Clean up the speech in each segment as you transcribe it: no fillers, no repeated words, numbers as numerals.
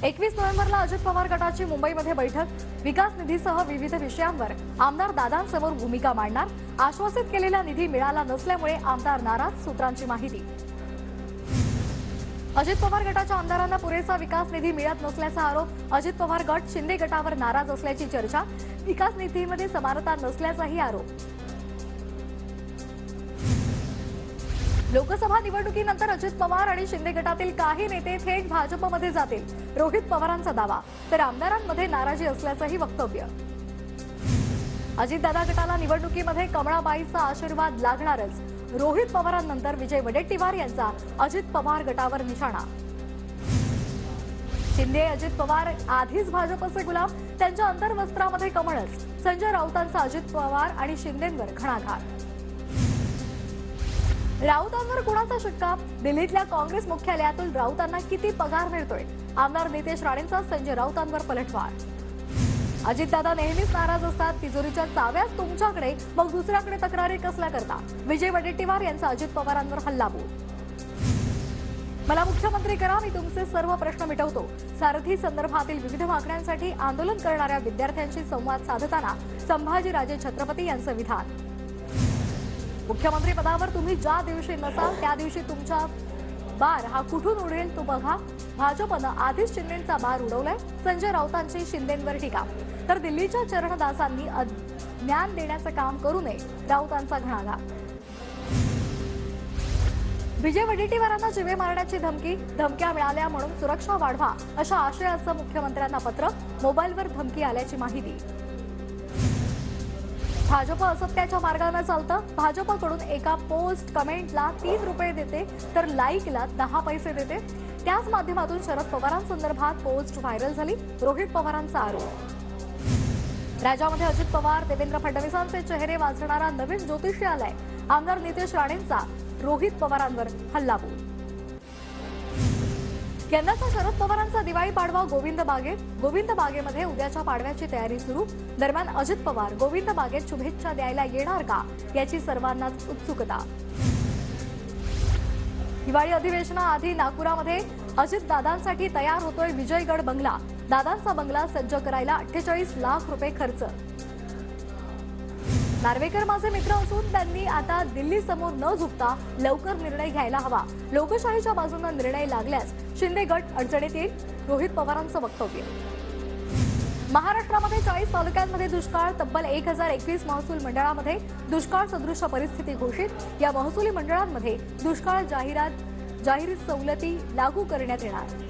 21 नोव्हेंबरला अजित पवार गटाची मुंबईमध्ये बैठक। विकास निधीसह विविध विषयांवर आमदार दादांसमोर भूमिका मांडणार। आश्वासित केलेला निधी मिळाला नसल्यामुळे आमदार नाराज, सूत्रांची माहिती। अजित पवार गटाच्या आमदारांना पुरेसा विकास निधी मिळत नसल्याचा आरोप। अजित पवार गट शिंदे गटावर नाराज असल्याची चर्चा। विकास निधीमध्ये समानता नसल्याचाही आरोप। लोकसभा निवडणुकीनंतर अजित पवार आणि शिंदे गटातील काही नेते थेट भाजपमध्ये जातील, रोहित पवारांचा दावा। तर आमदारांमध्ये नाराजी असल्याचंही वक्तव्य। अजितदादा गटाला निवडणुकीमध्ये कमळाबाईचा आशीर्वाद लागणारच। रोहित पवारांनंतर विजय वडेट्टीवार यांचा अजित पवार गटावर निशाणा। शिंदे अजित पवार आधीच भाजपचे गुलाम, त्यांच्या अंतर्वस्त्रामध्ये कमळच। संजय राऊतांचा अजित पवार आणि शिंदेंवर घणाघात। राऊतांवर कुणाचा शिक्का? दिल्लीतल्या काँग्रेस मुख्यालयातून राऊतांना किती पगार मिळतोय? आमदार नितेश राणेंचा संजय राऊतांवर पलटवार। अजितदादा नेहमीच नाराज असतात, तिजोरीच्या चाव्याच तुमच्याकडे, मग दुसऱ्याकडे तक्रारी कसल्या करता? विजय वडेट्टीवार यांचा अजित पवारांवर हल्लाबोल। मला मुख्यमंत्री करा, मी तुमचे सर्व प्रश्न मिटवतो। सारथी संदर्भातील विविध मागण्यांसाठी आंदोलन करणाऱ्या विद्यार्थ्यांशी संवाद साधताना संभाजीराजे छत्रपती यांचं विधान। मुख्यमंत्री पदावर तुम्ही ज्या दिवशी नसाल त्या दिवशी तुमचा बार हा कुठून उडेल तो बघा। भाजपनं आधीच शिंदेंचा बार उडवलाय। संजय राऊतांची शिंदेंवर टीका। तर दिल्लीच्या चरणदासांनी ज्ञान देण्याचं काम करू नये, राऊतांचा घणाघात। विजय वडेट्टीवारांना जीवे मारण्याची धमक्या मिळाल्या म्हणून सुरक्षा वाढवा अशा आशयाचं मुख्यमंत्र्यांना पत्र। मोबाईलवर धमकी आल्याची माहिती। भाजप असत्याच्या मार्गाने चालतं। भाजपकडून एका पोस्ट कमेंटला 3 रुपये देते तर लाईकला 10 पैसे देते। त्याच माध्यमातून शरद पवारांसंदर्भात पोस्ट व्हायरल झाली। रोहित पवारांचा आरोप। राज्यामध्ये अजित पवार, देवेंद्र फडणवीसांचे चेहरे वाचणारा नवीन ज्योतिषी आलाय। आमदार नितेश राणेंचा रोहित पवारांवर हल्लाबोल। यंदाचा शरद पवारांचा दिवाळी पाडवा गोविंद बागेत। गोविंद बागेमध्ये उद्याच्या पाडव्याची तयारी सुरू। दरम्यान अजित पवार गोविंद बागेत शुभेच्छा द्यायला येणार का, याची सर्वांनाच उत्सुकता। हिवाळी अधिवेशनाआधी नागपुरामध्ये अजित दादांसाठी तयार होतोय विजयगड बंगला। दादांचा बंगला सज्ज करायला 48 लाख रुपये खर्च। नार्वेकर माझे मित्र असून त्यांनी आता दिल्ली समोर न झुकता लवकर निर्णय घ्यायला हवा। लोकशाहीच्या बाजूने निर्णय लागल्यास शिंदे गट अडचणीत येईल, रोहित पवारांचं वक्तव्य। महाराष्ट्रामध्ये 40 तालुक्यांमध्ये दुष्काळ। तब्बल 1021 महसूल मंडळामध्ये दुष्काळ सदृश परिस्थिती घोषित। या महसुली मंडळांमध्ये दुष्काळ जाहीर सवलती लागू करण्यात येणार।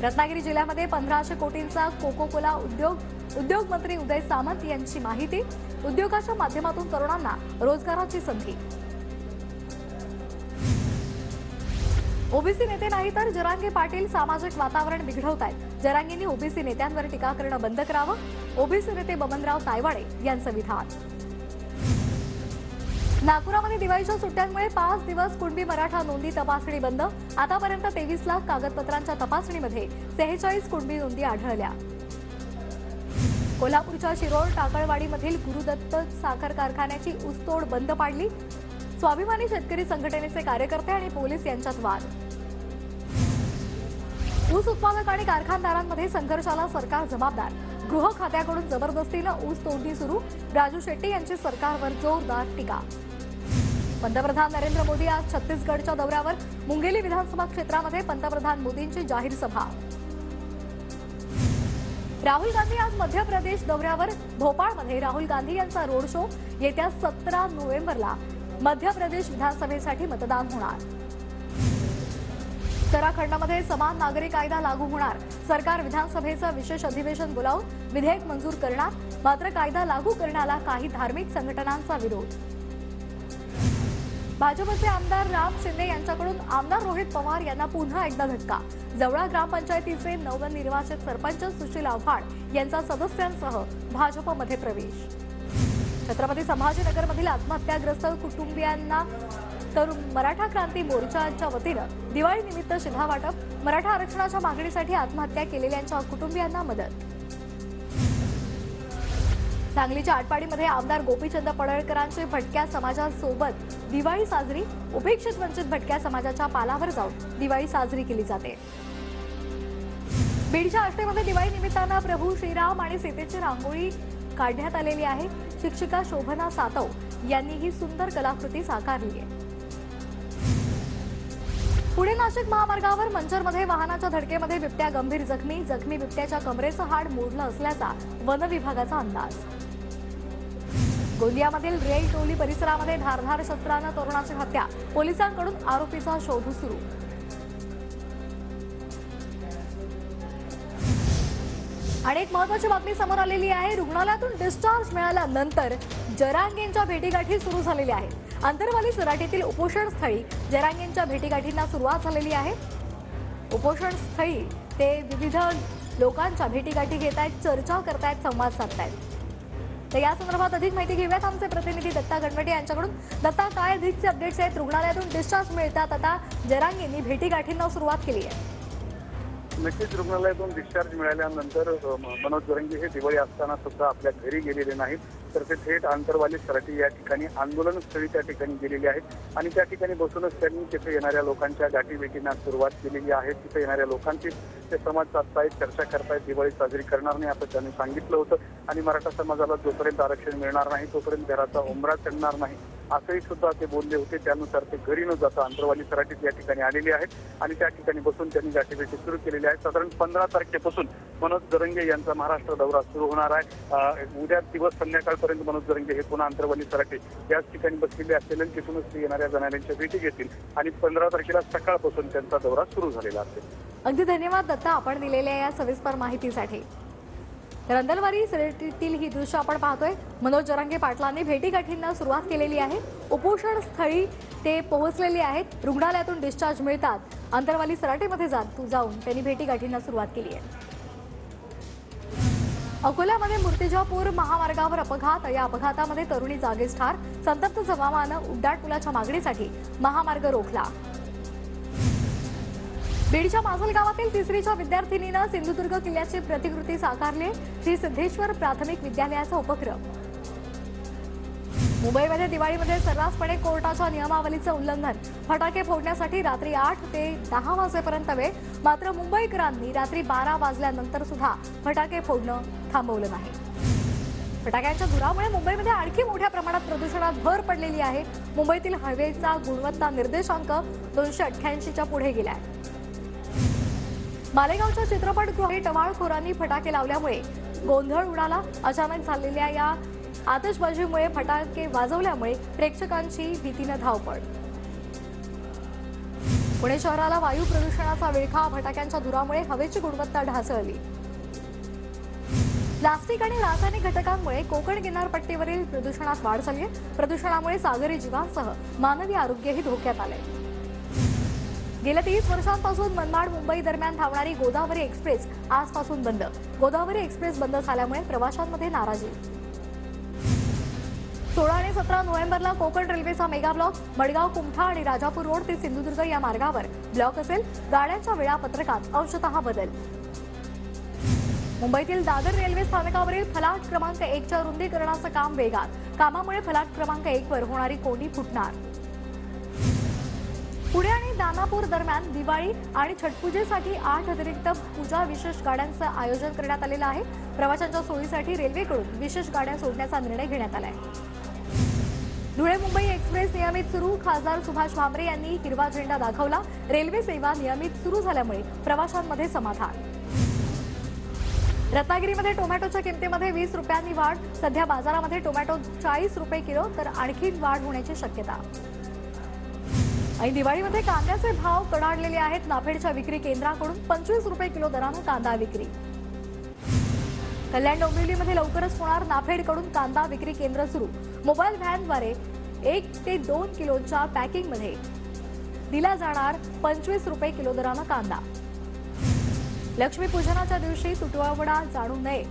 रत्नागिरी जिल्ह्यामध्ये 1500 कोटींचा कोको कोला उद्योग मंत्री उदय सामंत यांची माहिती। उद्योगाच्या माध्यमातून तरुणांना रोजगाराची संधी। ओबीसी नेते नाही तर जरांगे पाटील सामाजिक वातावरण बिघडवतायत। जरांगेंनी ओबीसी नेत्यांवर टीका करणं बंद करावं, ओबीसी नेते बबनराव तायवाडे यांचं विधान। नागपुरामध्ये दिवाळीच्या सुट्ट्यांमुळे 5 दिवस कुणबी मराठा नोंदी तपासणी बंद। आतापर्यंत 23 लाख कागदपत्रांच्या तपासणीमध्ये 46 कुणबी नोंदी आढळल्या। कोल्हापूरच्या शिरोळ टाकळवाडीमधील गुरुदत्त साखर कारखान्याची ऊसतोड बंद पाडली। स्वाभिमानी शेतकरी संघटनेचे कार्यकर्ते आणि पोलीस यांच्यात वाद। ऊस उत्पादक आणि कारखानदारांमध्ये संघर्षाला सरकार जबाबदार। गृह खात्याकडून जबरदस्तीनं ऊस तोडणी सुरू। राजू शेट्टी यांची सरकारवर जोरदार टीका। पंतप्रधान नरेंद्र मोदी आज छत्तीसगडच्या दौऱ्यावर। मुंगेली विधानसभा क्षेत्रामध्ये पंतप्रधान मोदींची जाहीर सभा। राहुल गांधी आज मध्य प्रदेश दौऱ्यावर। भोपाळमध्ये राहुल गांधी यांचा रोड शो। येत्या 17 नोव्हेंबरला मध्य प्रदेश विधानसभेसाठी मतदान होणार। उत्तराखंडमध्ये समान नागरी कायदा लागू होणार। सरकार विधानसभेचं विशेष अधिवेशन बोलावून विधेयक मंजूर करणार। मात्र कायदा लागू करण्याला काही धार्मिक संघटनांचा विरोध। भाजपचे आमदार राम शिंदे यांच्याकडून आमदार रोहित पवार यांना पुन्हा एकदा धक्का। जवळा ग्रामपंचायतीचे नवनिर्वाचित सरपंच सुशील आव्हाड यांचा सदस्यांसह भाजपमध्ये प्रवेश। छत्रपती संभाजीनगरमधील आत्महत्याग्रस्त कुटुंबियांना तर मराठा क्रांती मोर्चाच्या वतीनं दिवाळीनिमित्त शिधा वाटप। मराठा आरक्षणाच्या मागणीसाठी आत्महत्या केलेल्यांच्या कुटुंबियांना मदत। सांगलीच्या आटपाडीमध्ये आमदार गोपीचंद पडळकरांचे भटक्या समाजासोबत दिवाळी साजरी, उपेक्षित वंचित भटक्या समाजाच्या पालावर जाऊन दिवाळी साजरी केली जाते। बीडच्या आष्टेमध्ये दिवाळी निमित्तानं प्रभू श्रीराम आणि सीतेची रांगोळी काढण्यात आलेली आहे। शिक्षिका शोभना सातव यांनी ही सुंदर कलाकृती साकारली आहे। पुणे नाशिक महामार्गावर मंचरमध्ये वाहनाच्या धडकेमध्ये बिबट्या गंभीर जखमी बिबट्याच्या कमरेचं हाड मोडलं असल्याचा वन विभागाचा अंदाज। गोंदियामधील रेल टोली परिसरामध्ये धारधार शस्त्रानं तरुणाची हत्या, पोलिसांकडून आरोपीचा शोध सुरू। आणि एक महत्त्वाची बातमी समोर आलेली आहे। रुग्णालयातून डिस्चार्ज मिळाल्यानंतर जरांगेंच्या भेटीगाठी सुरू झालेल्या आहेत। अंतरवाली सराटीतील उपोषण स्थळी जरांगेंच्या भेटीगाठींना सुरुवात झालेली आहे। उपोषण स्थळी ते विविध लोकांच्या भेटीगाठी घेत आहेत, चर्चा करतायत, संवाद साधतायत। तर या संदर्भात अधिक माहिती घेऊयात आमचे प्रतिनिधी दत्ता गणवटे यांच्याकडून। दत्ता, काय अधिकचे अपडेट्स आहेत? रुग्णालयातून डिस्चार्ज मिळतात, आता जरांगेंनी भेटीगाठींना सुरुवात केली आहे। नक्कीच रुग्णालयातून डिस्चार्ज मिळाल्यानंतर मनोज जरंगे हे दिवाळी असताना सुद्धा आपल्या घरी गेलेले नाहीत, तर ते थेट आंतरवाली सराटी या ठिकाणी आंदोलन स्थळी त्या ठिकाणी गेलेले आहेत आणि त्या ठिकाणी बसूनच त्यांनी तिथे येणाऱ्या लोकांच्या गाठीभेटींना सुरुवात केलेली आहे। तिथे येणाऱ्या लोकांची ते संवाद साधतायत, चर्चा करतायत, दिवाळी साजरी करणार नाही असं त्यांनी सांगितलं होतं आणि मराठा समाजाला जोपर्यंत आरक्षण मिळणार नाही तोपर्यंत घराचा उंबरा चढणार नाही असंही सुद्धा ते बोलले होते। त्यानुसार ते घरी न जाता अंतरवाली सराटीत या ठिकाणी आलेले आहेत आणि त्या ठिकाणी बसून त्यांनी गाठीभेटी सुरू केलेली आहे। साधारण 15 तारखेपासून मनोज जरंगे यांचा महाराष्ट्र दौरा सुरू होणार आहे। उद्या दिवस संध्याकाळपर्यंत मनोज जरंगे हे पुन्हा अंतरवाली सराटी याच ठिकाणी बसलेले असतील आणि तिथूनच ते येणाऱ्या जाणाऱ्यांच्या भेटी घेतील आणि 15 तारखेला सकाळपासून त्यांचा दौरा सुरू झालेला असेल। अगदी धन्यवाद दत्ता, आपण दिलेल्या या सविस्तर माहितीसाठी। तर अंतरवाली सराटीतील ही दृश्य आपण पाहतोय। मनोज जरांगे पाटलांनी भेटीगाठींना सुरुवात केलेली आहे। उपोषण स्थळी ते पोहोचलेले आहेत। रुग्णालयातून डिस्चार्ज मिळतात, अंतरवाली सराटीमध्ये जाऊन त्यांनी भेटीगाठींना सुरुवात केली आहे। अकोल्यामध्ये मूर्तिजापूर महामार्गावर अपघात, या अपघातामध्ये तरुणी जागीच ठार। संतप्त जमावानं उड्डाणपुलाच्या मागणीसाठी महामार्ग रोखला। बीडच्या माजल गावातील तिसरीच्या विद्यार्थिनीनं सिंधुदुर्ग किल्ल्याची प्रतिकृती साकारली। श्री सिद्धेश्वर प्राथमिक विद्यालयाचा उपक्रम। मुंबईमध्ये दिवाळीमध्ये सर्रासपणे कोर्टाच्या नियमावलीचं उल्लंघन, फटाके फोडण्यासाठी रात्री 8 ते 10 वाजेपर्यंत वेळ, मात्र मुंबईकरांनी रात्री 12 वाजल्यानंतर सुद्धा फटाके फोडणं थांबवलं नाही। फटाक्यांच्या धुरामुळे मुंबईमध्ये आणखी मोठ्या प्रमाणात प्रदूषणात भर पडलेली आहे। मुंबईतील हवेचा गुणवत्ता निर्देशांक 288च्या पुढे गेलाय। मालेगावच्या चित्रपटगृहात टवाळखोरांनी फटाके लावल्यामुळे गोंधळ उडाला। अचानक झालेल्या या आतषबाजीमुळे फटाके वाजवल्यामुळे प्रेक्षकांची भीतीनं धावपळ। पुणे शहराला वायू प्रदूषणाचा विळखा, फटाक्यांच्या धुरामुळे हवेची गुणवत्ता ढासळली। प्लास्टिक आणि रासायनिक घटकांमुळे कोकण किनारपट्टीवरील प्रदूषणात वाढ झाली आहे। प्रदूषणामुळे सागरी जीवांसह मानवी आरोग्यही धोक्यात आलंय। गेल्या 30 वर्षांपासून मनमाड मुंबई दरम्यान धावणारी गोदावरी एक्सप्रेस आजपासून बंद। गोदावरी एक्सप्रेस बंद झाल्यामुळे प्रवाशांमध्ये नाराजी। 16 आणि 17 नोव्हेंबरला कोकण रेल्वेचा मेगा ब्लॉक, मडगाव कुमठा आणि राजापूर रोड ते सिंधुदुर्ग या मार्गावर ब्लॉक असेल। गाड्यांच्या वेळापत्रकात अंशतः बदल। मुंबईतील दादर रेल्वे स्थानकावरील फलाट क्रमांक 1च्या रुंदीकरणाचं काम वेगात, कामामुळे फलाट क्रमांक 1 वर होणारी कोंडी फुटणार। पुणे आणि दानापूर दरम्यान दिवाळी आणि छठपूजेसाठी 8 अतिरिक्त पूजा विशेष गाड्यांचं आयोजन करण्यात आलेलं आहे। प्रवाशांच्या सोयीसाठी रेल्वेकडून विशेष गाड्या सोडण्याचा निर्णय घेण्यात आला आहे। धुळे मुंबई एक्सप्रेस नियमित सुरू, खासदार सुभाष भामरे यांनी हिरवा झेंडा दाखवला। रेल्वे सेवा नियमित सुरू झाल्यामुळे प्रवाशांमध्ये समाधान। रत्नागिरीमध्ये टोमॅटोच्या किमतीमध्ये 20 रुपयांनी वाढ, सध्या बाजारामध्ये टोमॅटो 40 रुपये किलो, तर आणखी वाढ होण्याची शक्यता। आणि दिवाळीमध्ये कांद्याचे भाव कडाडलेले आहेत। नाफेडच्या विक्री केंद्राकडून 25 रुपये किलो दरानं कांदा विक्री। कल्याण डोंबिवलीमध्ये लवकरच होणार नाफेडकडून कांदा विक्री केंद्र सुरू। मोबाईल व्हॅनद्वारे 1 ते 2 किलोच्या पॅकिंगमध्ये दिला जाणार 25 रुपये किलो दरानं कांदा। लक्ष्मीपूजनाच्या दिवशी तुटवडा जाणू नये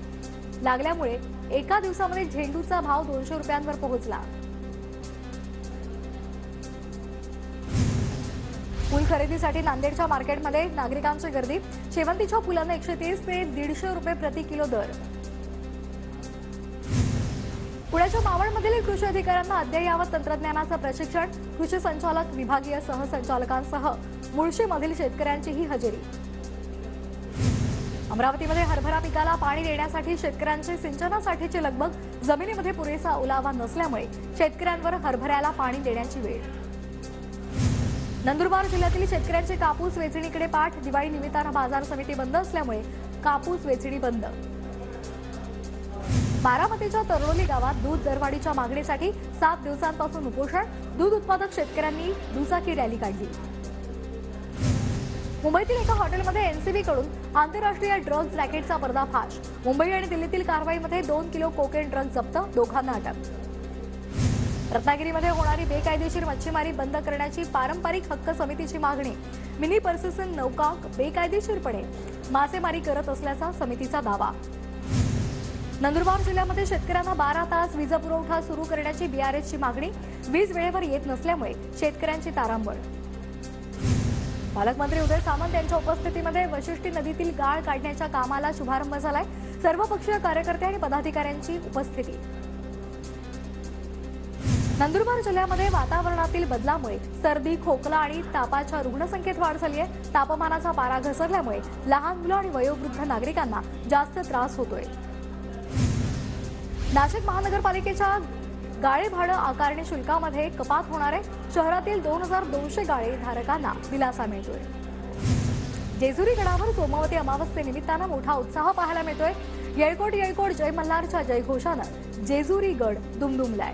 लागल्यामुळे एका दिवसामध्ये झेंडूचा भाव 200 रुपयांवर पोहोचला। फूल खरेदीसाठी नांदेडच्या मार्केटमध्ये नागरिकांची गर्दी। शेवंतीच्या फुलांना 130 ते 150 रुपये प्रति किलो दर। पुण्याच्या मावळमधील कृषी अधिकाऱ्यांना अद्ययावत तंत्रज्ञानाचं प्रशिक्षण, कृषी संचालक, विभागीय सहसंचालकांसह मुळशीमधील शेतकऱ्यांचीही हजेरी. अमरावतीमध्ये हरभरा पिकाला पाणी देण्यासाठी शेतकऱ्यांची सिंचनासाठीची लगबग, जमिनीमध्ये पुरेसा ओलावा नसल्यामुळे शेतकऱ्यांवर हरभऱ्याला पाणी देण्याची वेळ. नंदुरबार जिल्ह्यातील शेतकऱ्यांचे कापूस वेचणीकडे पाठ, दिवाळी निमित्तानं बाजार समिती बंद असल्यामुळे कापूस वेचणी बंद. बारामतीच्या तरळोली गावात दूध दरवाढीच्या मागणीसाठी 7 दिवसांपासून उपोषण, दूध उत्पादक शेतकऱ्यांनी दुचाकी रॅली काढली. मुंबईतील एका हॉटेलमध्ये एनसीबी कडून आंतरराष्ट्रीय ड्रग्ज रॅकेटचा पर्दाफाश. मुंबई आणि दिल्लीतील कारवाईमध्ये 2 किलो कोकेन ड्रग्ज जप्त, दोघांना अटक. रत्नागिरीमध्ये होणारी बेकायदेशीर मच्छीमारी बंद करण्याची पारंपरिक हक्क समितीची मागणी. मिनी पर्सिसन नौका बेकायदेशीरपणे मासेमारी करत असल्याचा समितीचा दावा. नंदुरबार जिल्ह्यामध्ये शेतकऱ्यांना 12 तास वीज पुरवठा सुरू करण्याची बीआरएसची मागणी. वीज वेळेवर येत नसल्यामुळे शेतकऱ्यांची तारांबळ. पालकमंत्री उदय सामंत यांच्या उपस्थितीमध्ये वशिष्ठी नदीतील गाळ काढण्याच्या कामाला शुभारंभ झालाय. सर्वपक्षीय कार्यकर्ते आणि पदाधिकाऱ्यांची उपस्थिती. नंदुरबार जिल्ह्यामध्ये वातावरणातील बदलामुळे सर्दी, खोकला आणि तापाच्या रुग्णसंख्येत वाढ झाली आहे. तापमानाचा पारा घसरल्यामुळे लहान मुलं आणि वयोवृद्ध नागरिकांना जास्त त्रास होतोय. नाशिक महानगरपालिकेच्या गाळे भाडं आकारणी शुल्कामध्ये कपात होणार आहे. शहरातील 2200 गाळे धारकांना दिलासा मिळतोय. जेजुरी गडावर सोमवती अमावस्येनिमित्तानं मोठा उत्साह पाहायला मिळतोय. येळकोट येळकोट जय मल्हारच्या जयघोषानं जेजुरी गड दुमदुमलाय.